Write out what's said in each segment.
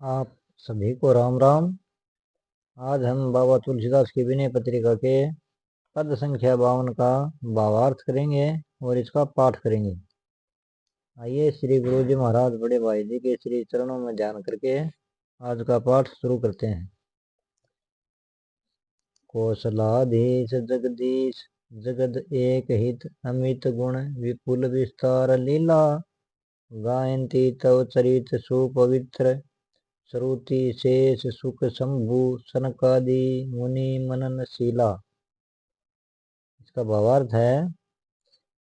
आप सभी को राम राम। आज हम बाबा तुलसीदास की विनय पत्रिका के पद संख्या 52 का भावार्थ करेंगे और इसका पाठ करेंगे। आइए श्री गुरु जी महाराज बड़े भाई जी के श्री चरणों में ध्यान करके आज का पाठ शुरू करते हैं। कौशलाधीश जगदीश जगद एक हित अमित गुण विपुल विस्तार लीला गायंती तव चरित सुपवित्र श्रुति शेष सुख शंभु सनकादि मुनि मननशीला। इसका भावार्थ है,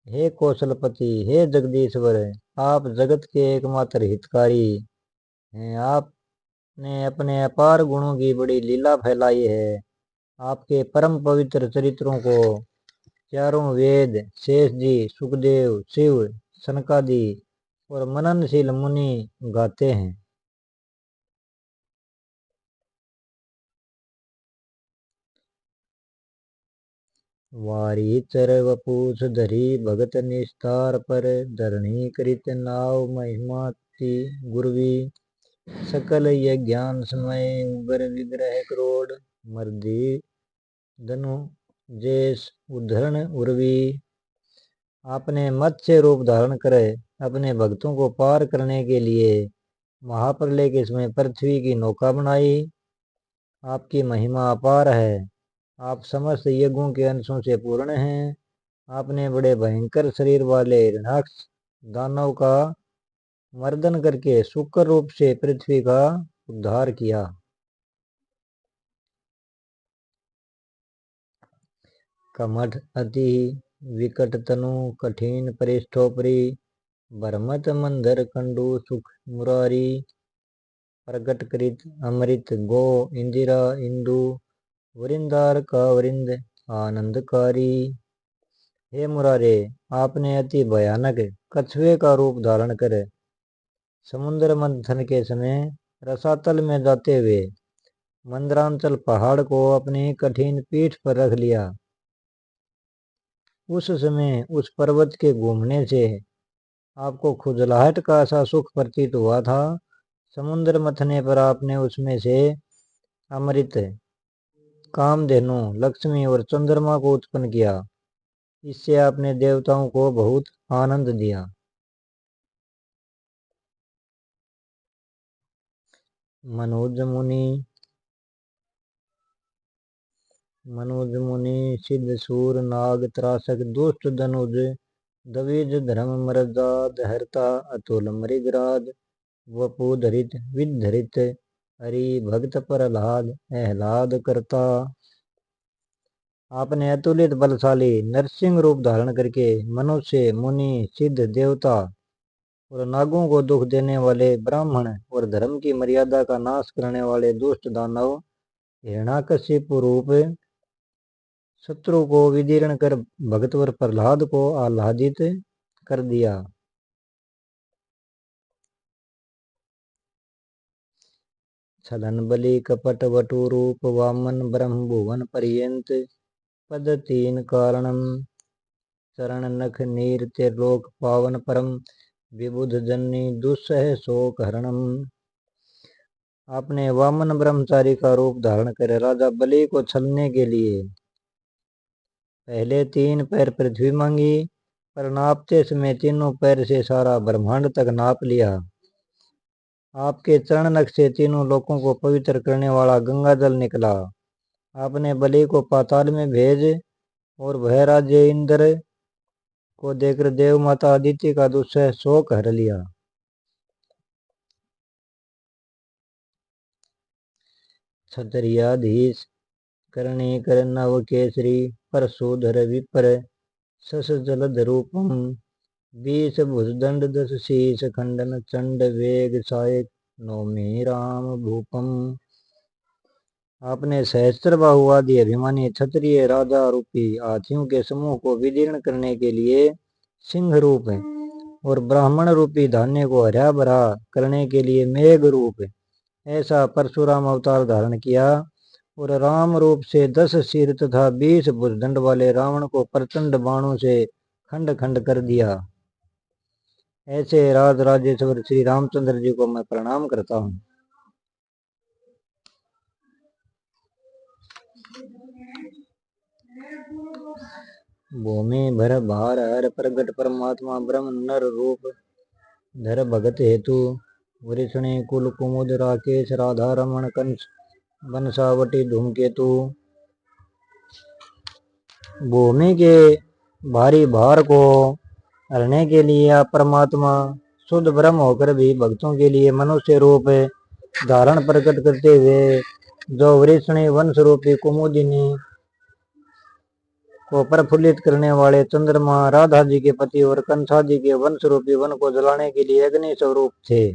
हे कौशलपति, हे जगदीश्वर, आप जगत के एकमात्र हितकारी हैं। आपने अपने अपार गुणों की बड़ी लीला फैलाई है। आपके परम पवित्र चरित्रों को चारों वेद, शेष जी, सुखदेव, शिव, सनकादि और मननशील मुनि गाते हैं। वारी चर वपूष धरी भगत निस्तार पर धरणी कृत नाव महिमाति गुरवी सकल यज्ञान समय उगर विग्रह क्रोड मर्दी धनु जेस उद्धरण उर्वी। आपने मत्स्य रूप धारण कर अपने भक्तों को पार करने के लिए महाप्रलय के समय पृथ्वी की नौका बनाई। आपकी महिमा अपार है। आप समस्त यज्ञों के अंशों से पूर्ण हैं। आपने बड़े भयंकर शरीर वाले हिरणाक्ष दानव का मर्दन करके शुक्र रूप से पृथ्वी का उद्धार किया। कमठ अति विकट तनु कठिन परिष्ठोपरि भरमत मंदर कंडू सुख मुरारी प्रगट कृत अमृत गो इंदिरा इंदु वरिंदार का वरिंद आनंदकारी। हे मुरारे, आपने अति भयानक कछुए का रूप धारण कर समुद्र मंथन के समय रसातल में जाते हुए मंदरांचल पहाड़ को अपनी कठिन पीठ पर रख लिया। उस समय उस पर्वत के घूमने से आपको खुजलाहट का सा सुख प्रतीत हुआ था। समुद्र मथने पर आपने उसमें से अमृत, कामधेनु, लक्ष्मी और चंद्रमा को उत्पन्न किया। इससे आपने देवताओं को बहुत आनंद दिया। मनोज मुनि सिद्ध सूर नाग त्रासक दुष्ट धनुज दविज धर्म मर्दा हरता अतुल मृगराज वपु धरित विधरित हरि भक्त प्रहलाद आह्लाद करता। आपने अतुलित बलशाली नरसिंह रूप धारण करके मनुष्य, मुनि, सिद्ध, देवता और नागों को दुख देने वाले ब्राह्मण और धर्म की मर्यादा का नाश करने वाले दुष्ट दानव हिरण्याकशिपु रूप शत्रु को विदीर्ण कर भगतवर प्रहलाद को आह्लादित कर दिया। छलन बलि कपट वटु रूप वामन ब्रह्म भुवन पर्यंत पद तीन कारणम चरण नख नीर त्रिलोक पावन परम विबुध जननी दुस्सह शोक हरणम। आपने वामन ब्रह्मचारी का रूप धारण कर राजा बलि को छलने के लिए पहले 3 पैर पृथ्वी मांगी, पर नापते समय तीनों पैर से सारा ब्रह्मांड तक नाप लिया। आपके चरण नख से तीनों लोकों को पवित्र करने वाला गंगा जल निकला। आपने बलि को पाताल में भेज और वह राज्य इंद्र को देकर देव माता अदिति का दुस्सह शोक हर लिया। क्षत्रियाधीश करणी कर नव केसरी परशुधर विपर सस जलद रूपम 20 भुजदंड 10 शीश खंडन चंड वेग सायक नौमी राम भूपम। आपने सहस्त्र बाहुवादी अभिमानी क्षत्रिय राजा रूपी हाथियों के समूह को विदीर्ण करने के लिए सिंह रूप और ब्राह्मण रूपी धान्य को हरा भरा करने के लिए मेघ रूप ऐसा परशुराम अवतार धारण किया और राम रूप से 10 सिर तथा 20 भुजदंड वाले रावण को प्रचंड बाणों से खंड खंड कर दिया। ऐसे राज राजेश्वर श्री रामचंद्र जी को मैं प्रणाम करता हूँ। भूमि भर भार हर प्रगट परमात्मा ब्रह्म नर रूप धर भगत हेतु वृषणे कुल कुमुद राकेश राधा रमण कंस बनसावटी धूमकेतु। भूमि के भारी भार को हरने के लिए आप परमात्मा शुद्ध ब्रह्म होकर भी भक्तों के लिए मनुष्य रूप धारण प्रकट करते हुए जो वृषणी वंश रूपी कुमुदिनी को प्रफुल्लित करने वाले चंद्रमा राधा जी के पति और कंसा जी के वंश रूपी वन को जलाने के लिए अग्नि स्वरूप थे।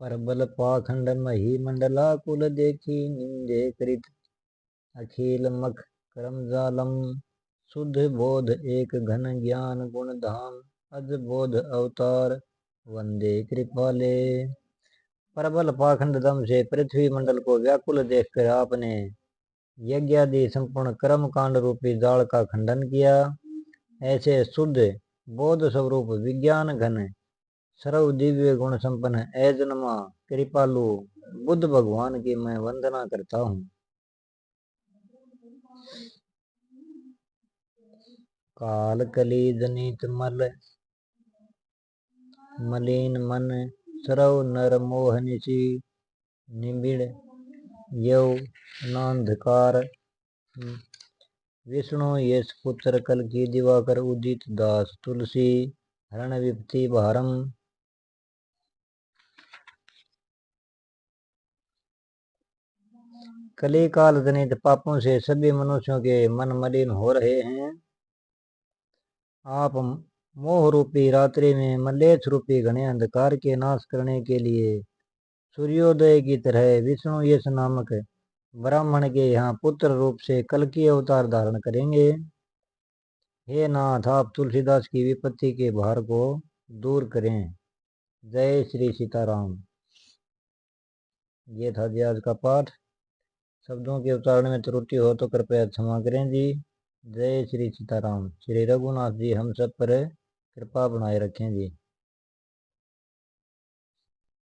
परबल पाखंड मही मंडला कुल देखी निंदे कृत अखिल मख करम जालम शुद्ध बोध एक घन ज्ञान गुण धाम अज बोध अवतार वंदे कृपाले। प्रबल पाखंड दम से पृथ्वी मंडल को व्याकुल देखकर आपने यज्ञादि संपूर्ण कर्म कांड रूपी जाल का खंडन किया। ऐसे शुद्ध बोध स्वरूप विज्ञान घन सर्व दिव्य गुण संपन्न ऐजन्मा कृपालु बुद्ध भगवान की मैं वंदना करता हूँ। काल कली जनित मलिन मन सरव नर मोहनिशी निबिड़ यव नांधकार विष्णु यश पुत्र कल की दिवाकर उदित दास तुलसी हरण विपत्ति भारम। कली काल जनित पापों से सभी मनुष्यों के मन मलिन हो रहे हैं। आप मोह रूपी रात्रि में मलेच्छ रूपी घने अंधकार के नाश करने के लिए सूर्योदय की तरह विष्णु यश नामक ब्राह्मण के यहाँ पुत्र रूप से कल की अवतार धारण करेंगे। हे नाथ, आप तुलसीदास की विपत्ति के भार को दूर करें। जय श्री सीताराम। ये था जी आज का पाठ। शब्दों के उच्चारण में त्रुटि हो तो कृपया क्षमा करें जी। जय श्री सीताराम। श्री रघुनाथ जी हम सब पर कृपा बनाए रखें जी।